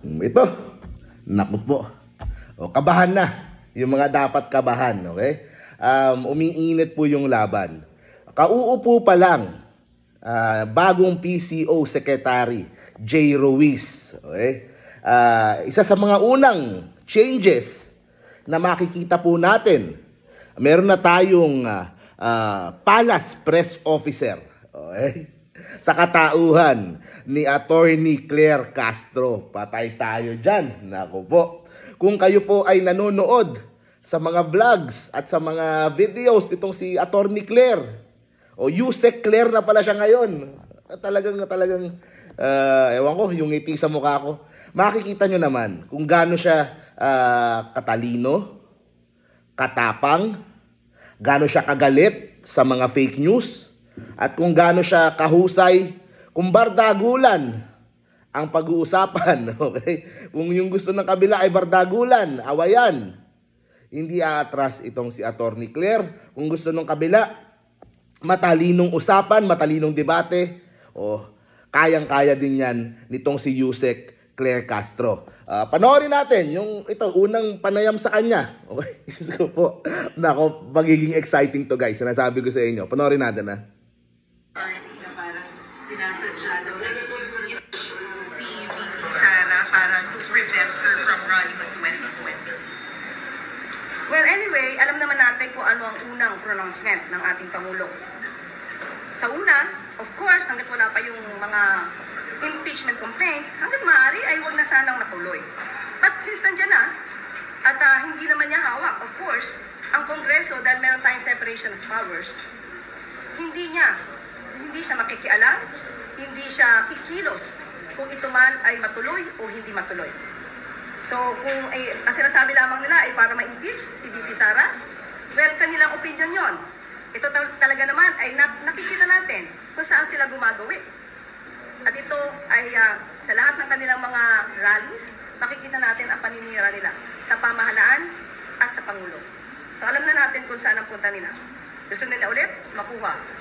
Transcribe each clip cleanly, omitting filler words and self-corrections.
Ito, naku po. O, kabahan na yung mga dapat kabahan, okay? Umiinit po yung laban. Kauupo pa lang, bagong PCO Secretary, Jay Ruiz, okay? Isa sa mga unang changes na makikita po natin, meron na tayong Palace Press Officer, okay? Sa katauhan ni Attorney Claire Castro. Patay tayo dyan. Naku po. Kung kayo po ay nanonood sa mga vlogs at sa mga videos nitong si Attorney Claire, o Yusek Claire na pala siya ngayon, talagang ewan ko, yung ngiti sa mukha ko, makikita nyo naman kung gaano siya katalino, katapang, gaano siya kagalit sa mga fake news, at kung gaano siya kahusay, kung bardagulan ang pag-uusapan, okay? Kung yung gusto ng kabila ay bardagulan, awayan, hindi aatras itong si Attorney Claire. Kung gusto ng kabila, matalinong usapan, matalinong debate, kayang-kaya din yan nitong si Yusek Claire Castro. Panoorin natin yung unang panayam sa kanya. Okay? Gusto po. Nako, magiging exciting to, guys. Sinasabi ko sa inyo. Panoorin natin, ha. Na parang sinasadya daw si VP Sara para to prevent her from running in 2020. Well, anyway, alam naman natin kung ano ang unang pronouncement ng ating Pangulo. Sa una, of course, hanggat wala pa yung mga impeachment complaints, hanggat maaari ay huwag na sanang matuloy. But since nandiyan na, at hindi naman niya hawak, of course, ang Kongreso, dahil meron tayong separation of powers, hindi siya makikialam, hindi siya kikilos kung ito man ay matuloy o hindi matuloy. So, kung ang sinasabi lamang nila ay para ma-impeach si VP Sara, well, kanilang opinion yon. Ito talaga naman ay nakikita natin kung saan sila gumagawi. At ito ay sa lahat ng kanilang mga rallies, makikita natin ang paninira nila sa pamahalaan at sa Pangulo. So, alam na natin kung saan ang punta nila. Gusto nila ulit makuha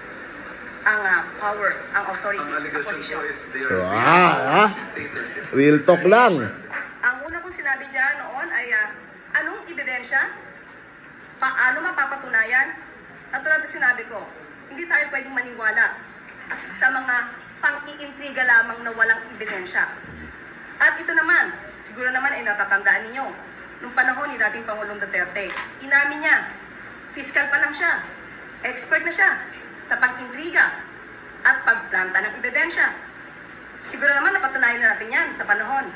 ang power, ang authority, ang position. Real talk lang. Ang una kong sinabi dyan noon ay anong ebidensya? Paano mapapatunayan? At tulad na sinabi ko, hindi tayo pwedeng maniwala sa mga pang-iintriga lamang na walang ebidensya. At ito naman, siguro naman ay natatandaan ninyo, nung panahon ni dating Pangulong Duterte, inamin niya, fiscal pa lang siya, expert na siya sa pag-intriga at pagplanta ng ebidensya. Siguro naman napatunayan na natin yan sa panahon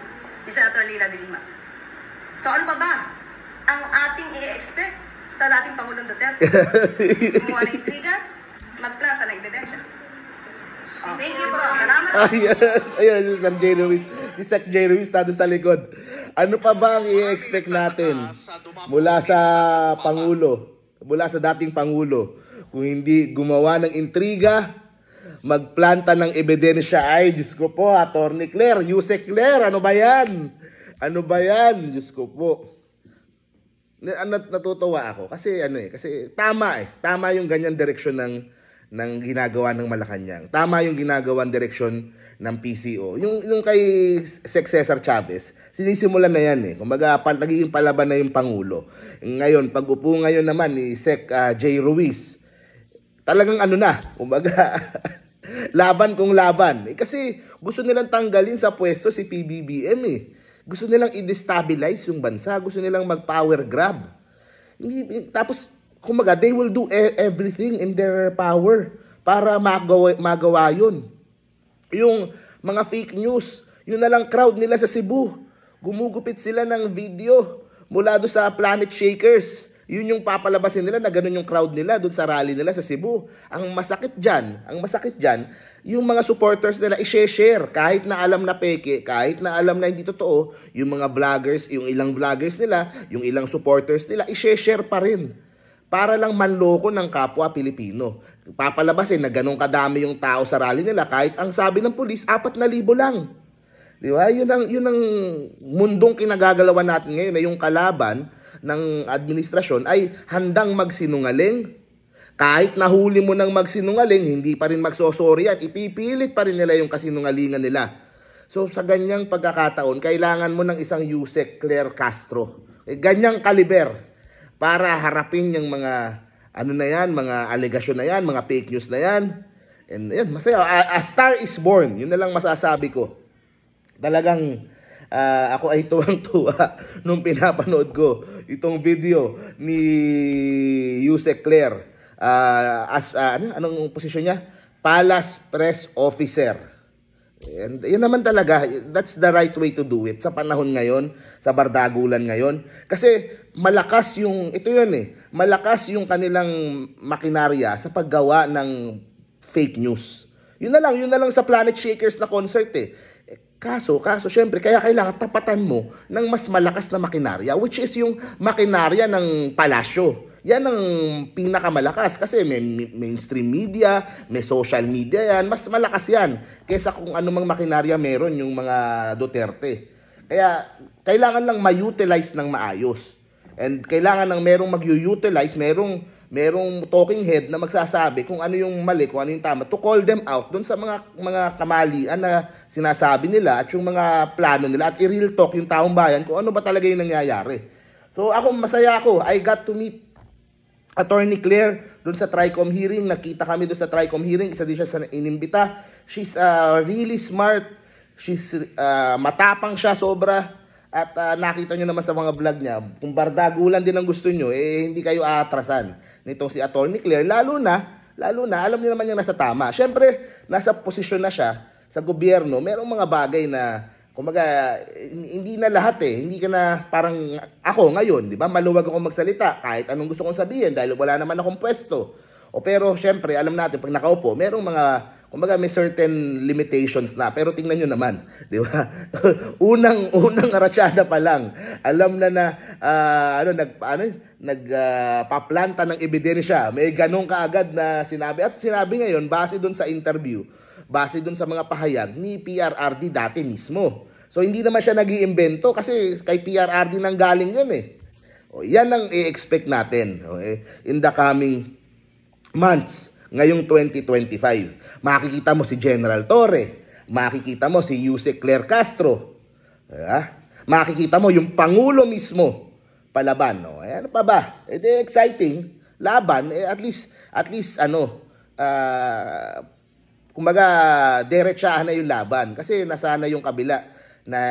ni Senator Leila de Lima. So ano pa ba ang ating i-expect sa dating Pangulong Duterte? Gumawa ng intriga, magplanta ng ebidensya. Thank you po. Salamat. Ayan, si Sir Jay Ruiz. Si Sec Jay Ruiz na doon sa likod. Ano pa ba ang i-expect natin mula sa Pangulo? Mula sa dating Pangulo? Kung hindi gumawa ng intriga, magplanta ng ebidensya. Ay, Diyos ko po, Attorney Claire, Yusek Claire, ano ba yan? Ano ba yan? Diyos ko po. Natutuwa ako kasi kasi tama yung ganyan direksyon ng ginagawa ng Malacanang. Tama yung ginagawang direksyon ng PCO. Yung kay Sec Cesar Chavez, sinisimulan na yan eh. Kumbaga, nagiging palaban na yung Pangulo. Ngayon, pag-upo ngayon naman ni Sec Jay Ruiz, talagang kumbaga, laban kung laban. Kasi gusto nilang tanggalin sa pwesto si PBBM eh. Gusto nilang i-destabilize yung bansa. Gusto nilang mag-power grab. Tapos, kumbaga, they will do everything in their power para magawa yun. Yung mga fake news, yun na lang crowd nila sa Cebu. Gumugupit sila ng video mula doon sa Planet Shakers. Yun yung papalabasin nila na ganun yung crowd nila doon sa rally nila sa Cebu. Ang masakit dyan, yung mga supporters nila i-share kahit na alam na peke, kahit na alam na hindi totoo, yung mga vloggers, yung ilang vloggers nila, yung ilang supporters nila, i-share pa rin. Para lang manloko ng kapwa Pilipino. Papalabasin na ganun kadami yung tao sa rally nila kahit ang sabi ng pulis, 4,000 lang. Di ba? Yun ang mundong kinagagalawan natin ngayon na yung kalaban ng administrasyon ay handang magsinungaling. Kahit nahuli mo ng magsinungaling, hindi pa rin magsosorry at ipipilit pa rin nila yung kasinungalingan nila. So sa ganyang pagkakataon, kailangan mo ng isang Yusek Claire Castro. Ganyang kaliber para harapin yung mga ano na yan, mga alegasyon na yan, mga fake news na yan. And yun, masaya. A star is born. Yun na lang masasabi ko. Talagang ako ay tuwang-tuwa nung pinapanood ko itong video ni Yusek Claire anong posisyon niya? Palace Press Officer. And yun naman talaga, that's the right way to do it sa panahon ngayon, sa bardagulan ngayon. Kasi malakas yung, ito yun malakas yung kanilang makinarya sa paggawa ng fake news. Yun na lang sa Planet Shakers na concert Kaso, syempre, kaya kailangan tapatan mo ng mas malakas na makinarya, which is yung makinarya ng palasyo. Yan ang pinakamalakas kasi may mainstream media, may social media yan, mas malakas yan kaysa kung anumang makinarya meron yung mga Duterte. Kaya kailangan lang ma-utilize ng maayos. And kailangan ng merong mag-utilize, merong talking head na magsasabi kung ano yung mali, kung ano yung tama, to call them out dun sa mga kamalian na sinasabi nila at yung mga plano nila at i-real talk yung taong bayan kung ano ba talaga yung nangyayari. So masaya ako. I got to meet Attorney Claire dun sa TRICOM hearing. Nakita kami dun sa TRICOM hearing. Isa din siya sa inimbita. She's really smart. She's matapang siya sobra. At nakita nyo naman sa mga vlog niya, kung bardagulan din ang gusto nyo, hindi kayo aatrasan nitong si Attorney Claire. Lalo na, alam niyo naman yung nasa tama. Siyempre, nasa posisyon na siya sa gobyerno. Merong mga bagay na, kumaga, hindi na lahat Hindi ka na parang ako ngayon, di ba? Maluwag ako magsalita kahit anong gusto kong sabihin dahil wala naman akong pwesto. Pero siyempre, alam natin, pag nakaupo, merong mga, kumbaga may certain limitations na. Pero tingnan nyo naman, di ba? unang aratsada pa lang, alam na nagpaplanta ng ebidensya. May ganong kaagad na sinabi. At sinabi ngayon, base dun sa interview, base dun sa mga pahayag ni PRRD dati mismo. So hindi naman siya nag-iimbento kasi kay PRRD nang galing yun yan ang i-expect natin in the coming months. Ngayong 2025, makikita mo si General Torre, makikita mo si Yusek Claire Castro, makikita mo yung Pangulo mismo palaban. Ano pa ba? Exciting laban. At least kumbaga diretsahan na yung laban kasi nasana yung kabila na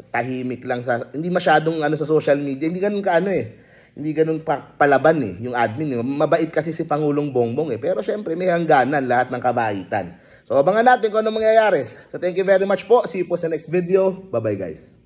tahimik lang hindi masyadong sa social media, hindi ganun hindi ganun palaban yung admin. Mabait kasi si Pangulong Bongbong pero syempre may hangganan lahat ng kabaitan. So abangan natin kung ano mangyayari. So thank you very much po. See you po sa next video. Bye bye guys.